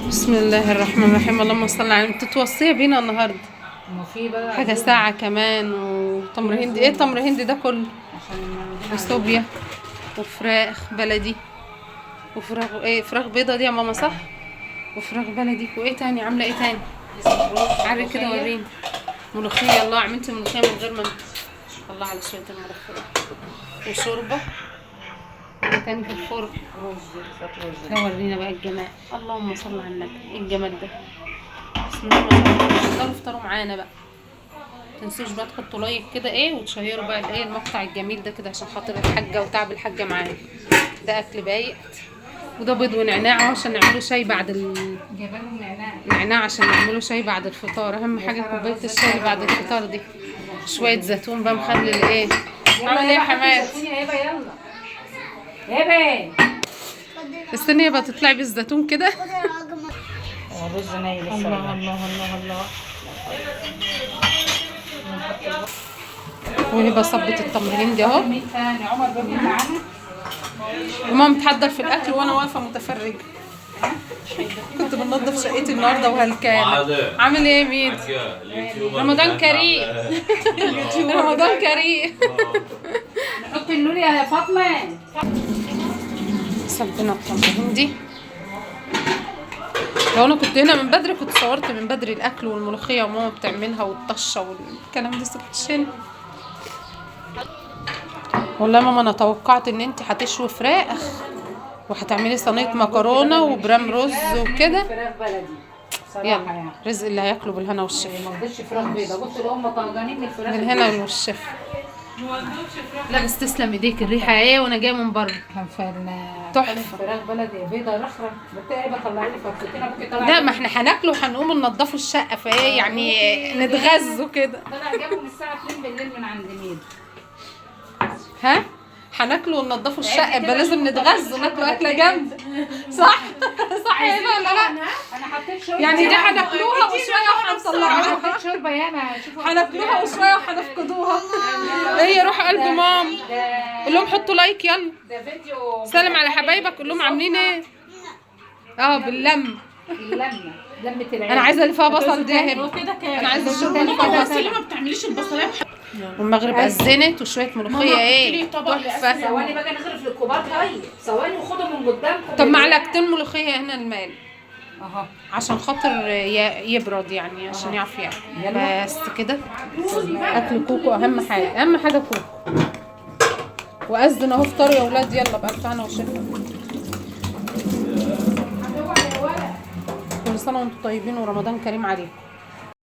بسم الله الرحمن الرحيم. اللهم صل على النبي. توصيه بينا النهارده ما في بقى حاجه ساعه كمان وتمر هندي. ايه تمر هندي ده كله؟ وصوبيا وفراخ بلدي وفراخ ايه، فراخ بيضه دي يا ماما صح؟ وفراخ بلدي وايه تاني؟ عامله ايه تاني؟ عارف كده وريني. ملوخيه. الله، عملت ملوخيه من غير ما الله على شويه الملوخيه وشوربه. ايه تاني في الفرن؟ لا ورينا بقى الجمال. اللهم صل على النبي. ايه الجمال ده؟ بسم الله ما شاء الله. تقدروا تفطروا معانا بقى. متنسوش بقى تحطوا لايك كده ايه وتشيروا بقى الايه المقطع الجميل ده كده عشان خاطر الحاجه وتعب الحاجه معانا. ده اكل بايت وده بيض ونعناع عشان نعملوا شاي بعد جبنهم نعناع عشان نعملوا شاي بعد الفطار. اهم حاجه كوبايه الشاي بعد الفطار دي. شويه زيتون بقى مخلي الايه. عامل ايه يا حماد؟ يا هبه يلا هبه. استني يا بقى تطلعي بالزيتون كده. رز نايل. الله الله الله الله. وهبه صبت التمر هندي اهو. مين تاني؟ عمر بيجي معانا. وماما بتحضر في الاكل وانا واقفه متفرجه. كنت بنضف شقتي النهارده وهلكانه. عامل ايه يا ميد؟ رمضان كريم. رمضان كريم. نحط النور يا فاطمه. صبنا التمر هندي. لو انا كنت هنا من بدري كنت صورت من بدري الاكل والملوخيه وماما بتعملها والطشه والكلام ده. سبتشن والله ماما انا توقعت ان انت هتشوي فراخ وهتعملي صينيه مكرونه وبرام رز وكده. فراخ بلدي صراحه يلا يعني. رزق اللي هياكله بالهنا والشفا. ما رضيتش فراخ بيضه. بصوا لو هم طاجانين من الفراخ بالهنا والشفا. لا بس تسلم ايديك. الريحه ايه وانا جايه من بره تحفه. فراخ بلدي بيضه رخره. بتاعي بطلع لي فرصتين ابوكي طلع. لا ما احنا هناكله وهنقوم ننضفوا الشقه فايه يعني نتغذوا كده. طلع جابوا من الساعه 2 بالليل من عند مين. ها هناكله وننضفوا الشقه يبقى لازم نتغذوا ناكلوا اكله جامده. صح صح يا ولا لا؟ انا حطيت شوربه يعني دي هناكلوها وشويه وهنطلعوها. حطيت شوربه ياما. شوفوا هناكلوها وشويه وهنفقدوها. ايه روح قلب مام. قول لهم حطوا لايك يلا. ده فيديو. سلم على حبايبك قول لهم عاملين ايه. باللم. اللمه لمه العين. انا عايزه اللي فيها بصل دي يا هبه. كده كده انا عايزه الشوربه اللي فيها بصل. ليه ما بتعمليش البصلايه؟ والمغرب اذنت وشويه ملوخيه ايه تحفه. ثواني بقى نغرف للكبار. طيب ثواني وخدوا من قدامكم. طب معلقتين ملوخيه هنا المال اهو عشان خاطر يبرد يعني عشان يعرف يعني. بس كده اكل كوكو اهم حاجه. اهم حاجه كوكو. واذن اهو فطار يا اولاد. يلا بقى بتاعنا وشفا. كل سنه وانتم طيبين ورمضان كريم عليكم.